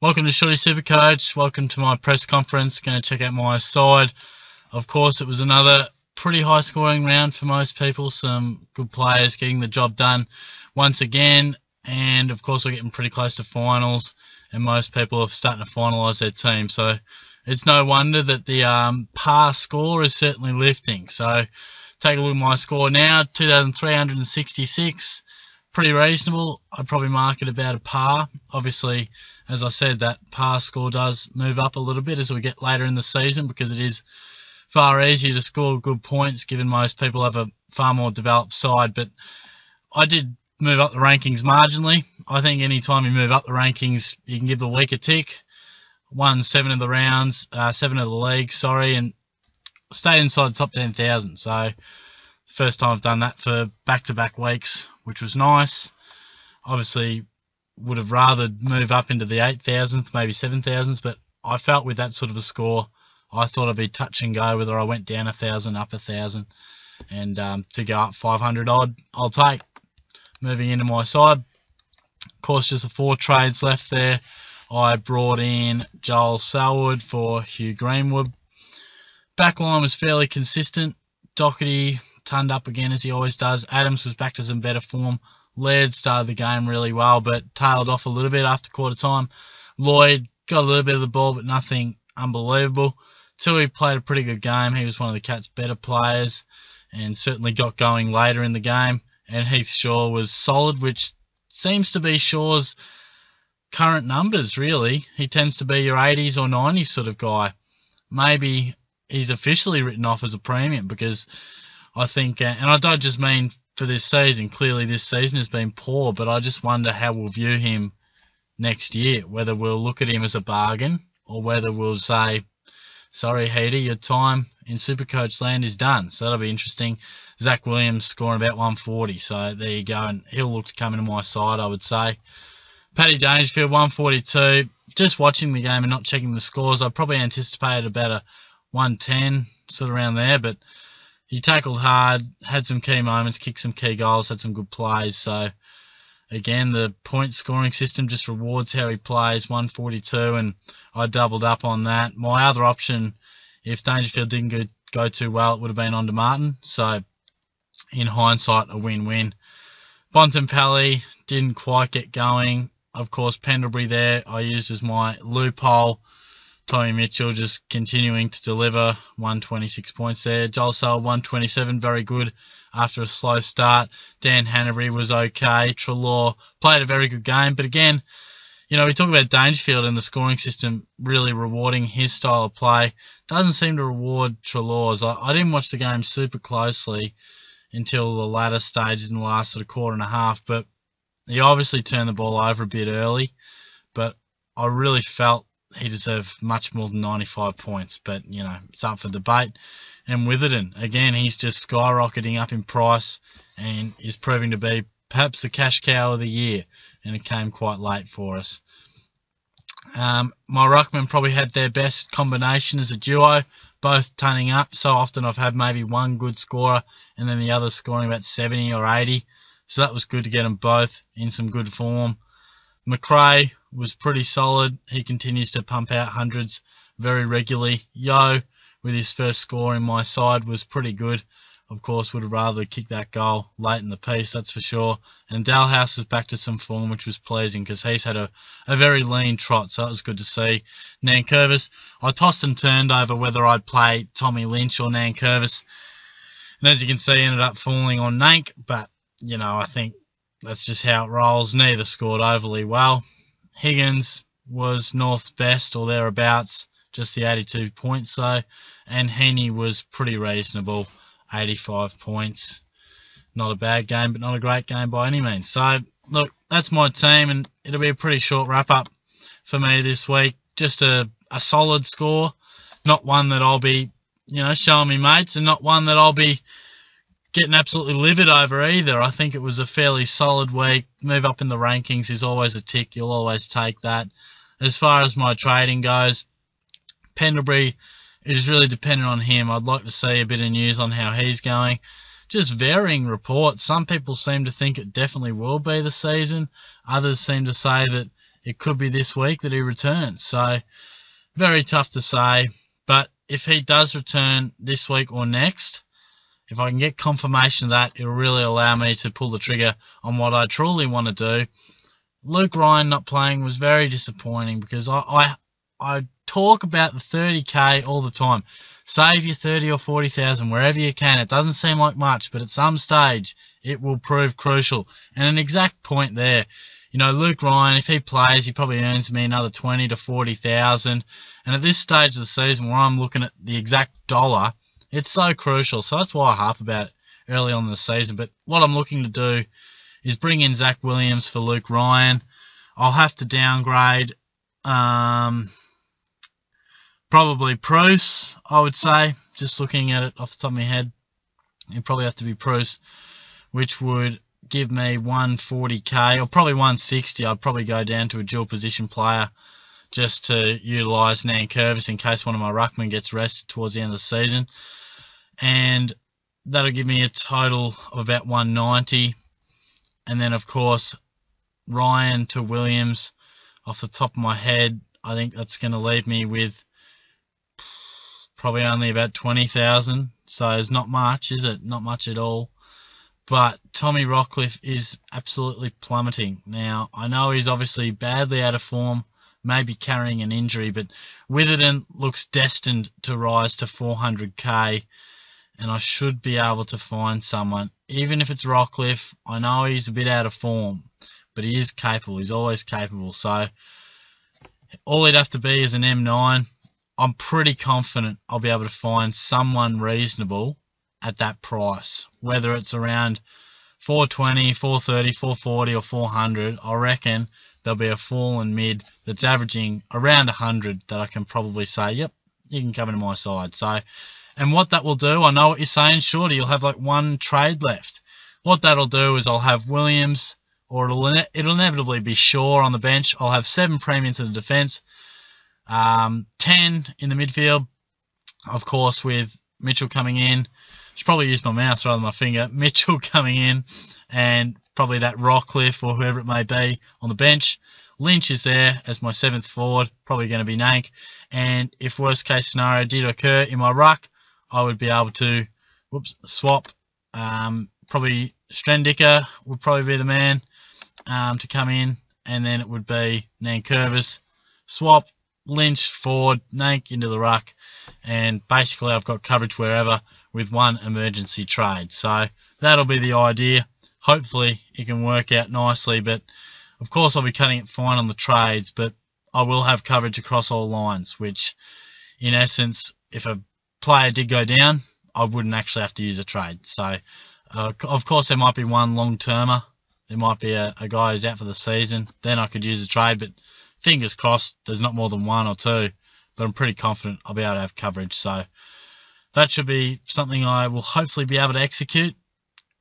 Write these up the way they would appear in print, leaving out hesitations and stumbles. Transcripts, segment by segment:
Welcome to Shorty SuperCoach. Welcome to my press conference. Going to check out my side. Of course, it was another pretty high scoring round for most people. Some good players getting the job done once again. And of course, we're getting pretty close to finals. And most people are starting to finalise their team. So it's no wonder that the par score is certainly lifting. So take a look at my score now. 2,366. Pretty reasonable. I'd probably mark it about a par. Obviously, as I said, that par score does move up a little bit as we get later in the season because it is far easier to score good points given most people have a far more developed side. But I did move up the rankings marginally. I think any time you move up the rankings, you can give the week a tick. Won 7 of the rounds, 7 of the league, and stayed inside the top 10,000. So first time I've done that for back-to-back weeks, which was nice. Obviously, would have rather move up into the 8,000th, maybe 7,000s, but I felt with that sort of a score, I thought I'd be touch and go whether I went down 1,000, up 1,000, and to go up 500 odd, I'll take. Moving into my side, of course, just the 4 trades left there. I brought in Joel Selwood for Hugh Greenwood. Backline was fairly consistent. Doherty turned up again as he always does. Adams was back to some better form. Laird started the game really well, but tailed off a little bit after quarter time. Lloyd got a little bit of the ball, but nothing unbelievable. Tui played a pretty good game. He was one of the Cats' better players and certainly got going later in the game. And Heath Shaw was solid, which seems to be Shaw's current numbers, really. He tends to be your 80s or 90s sort of guy. Maybe he's officially written off as a premium because I think, and I don't just mean for this season, clearly this season has been poor, but I just wonder how we'll view him next year, whether we'll look at him as a bargain or whether we'll say, sorry, Heater, your time in Supercoach land is done. So that'll be interesting. Zach Williams scoring about 140, so there you go, and he'll look to come into my side, I would say. Paddy Dangerfield, 142. Just watching the game and not checking the scores, I probably anticipated about a 110, sort of around there, but he tackled hard, had some key moments, kicked some key goals, had some good plays. So, again, the point scoring system just rewards how he plays, 142, and I doubled up on that. My other option, if Dangerfield didn't go too well, it would have been on to Martin. So, in hindsight, a win-win. Bontempelli didn't quite get going. Of course, Pendlebury there I used as my loophole. Tommy Mitchell just continuing to deliver, 126 points there. Joel Selwood, 127, very good after a slow start. Dan Hanbury was okay. Treloar played a very good game. But again, we talk about Dangerfield and the scoring system really rewarding his style of play. Doesn't seem to reward Treloar's. I didn't watch the game super closely until the latter stages in the last sort of quarter and a half. But he obviously turned the ball over a bit early. But I really felt he deserved much more than 95 points, but, it's up for debate. And Witherden, again, he's just skyrocketing up in price and is proving to be perhaps the cash cow of the year, and it came quite late for us. My ruckman probably had their best combination as a duo, both turning up. So often I've had maybe one good scorer and then the other scoring about 70 or 80, so that was good to get them both in some good form. McRae was pretty solid. He continues to pump out hundreds very regularly. Yo, with his first score in my side, was pretty good. Of course, would have rather kicked that goal late in the piece, that's for sure. And Dalhouse is back to some form, which was pleasing because he's had a very lean trot, so that was good to see. Nankervis, I tossed and turned over whether I'd play Tommy Lynch or Nankervis. And as you can see, ended up falling on Nank, but, I think that's just how it rolls. Neither scored overly well. Higgins was North's best or thereabouts, just the 82 points though. And Heaney was pretty reasonable, 85 points. Not a bad game, but not a great game by any means. So, look, that's my team, and it'll be a pretty short wrap-up for me this week. Just a solid score, not one that I'll be, showing me mates, and not one that I'll be getting absolutely livid over either. I think it was a fairly solid week. Move up in the rankings is always a tick. You'll always take that. As far as my trading goes, Pendlebury, it is really dependent on him. I'd like to see a bit of news on how he's going. Just varying reports. Some people seem to think it definitely will be the season. Others seem to say that it could be this week that he returns. So very tough to say. But if he does return this week or next, if I can get confirmation of that, it'll really allow me to pull the trigger on what I truly want to do. Luke Ryan not playing was very disappointing because I talk about the 30k all the time. Save your 30 or 40,000 wherever you can. It doesn't seem like much, but at some stage it will prove crucial. And an exact point there. You know, Luke Ryan, if he plays, he probably earns me another 20 to 40,000. And at this stage of the season where I'm looking at the exact dollar, it's so crucial. So that's why I harp about it early on in the season. But what I'm looking to do is bring in Zach Williams for Luke Ryan. I'll have to downgrade probably Bruce, I would say. Just looking at it off the top of my head, it'd probably have to be Bruce, which would give me 140k or probably 160. I'd probably go down to a dual position player just to utilise Nankervis in case one of my ruckmen gets rested towards the end of the season. And that'll give me a total of about 190. And then, of course, Ryan to Williams, off the top of my head, I think that's going to leave me with probably only about 20,000. So it's not much, is it? Not much at all. But Tommy Rockcliffe is absolutely plummeting. Now, I know he's obviously badly out of form, maybe carrying an injury, but Witherden looks destined to rise to 400k, and I should be able to find someone. Even if it's Rockcliffe, I know he's a bit out of form, but he is capable. He's always capable. So all he'd have to be is an M9. I'm pretty confident I'll be able to find someone reasonable at that price, whether it's around 420, 430, 440 or 400. I reckon there'll be a fall and mid that's averaging around 100 that I can probably say, yep, you can come into my side. So, and what that will do, I know what you're saying, Shorty, you'll have like one trade left. What that'll do is I'll have Williams, or it'll inevitably be Shaw on the bench. I'll have 7 premiums in the defence, 10 in the midfield, of course, with Mitchell coming in. Should probably use my mouse rather than my finger. Mitchell coming in, and probably that Rockcliffe or whoever it may be on the bench. Lynch is there as my 7th forward, probably going to be Nank. And if worst case scenario did occur in my ruck, I would be able to swap. Probably Strendicker would probably be the man to come in, and then it would be Nankervis, swap, Lynch forward, Nank into the ruck, and basically I've got coverage wherever with one emergency trade. So that'll be the idea. Hopefully it can work out nicely, but of course I'll be cutting it fine on the trades, but I will have coverage across all lines, which in essence, if a player did go down, I wouldn't actually have to use a trade. So of course there might be one long-termer. There might be a guy who's out for the season. Then I could use a trade, but fingers crossed there's not more than 1 or 2. But I'm pretty confident I'll be able to have coverage. So that should be something I will hopefully be able to execute.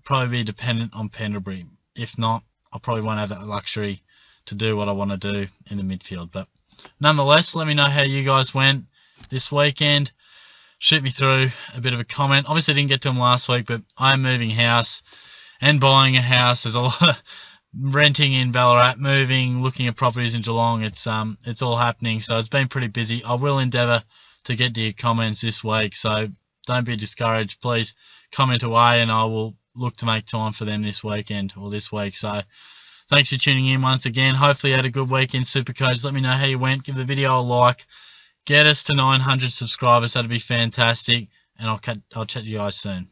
Probably be dependent on Pendlebury. If not, I probably won't have that luxury to do what I want to do in the midfield. But nonetheless, let me know how you guys went this weekend. Shoot me through a bit of a comment. Obviously, I didn't get to them last week, but I'm moving house and buying a house. There's a lot of renting in Ballarat, moving, looking at properties in Geelong. It's all happening, so it's been pretty busy. I will endeavour to get to your comments this week, so don't be discouraged. Please comment away, and I will look to make time for them this weekend or this week. So thanks for tuning in once again. Hopefully you had a good weekend, SuperCoach. Let me know how you went. Give the video a like. Get us to 900 subscribers. That'd be fantastic. And I'll chat to you guys soon.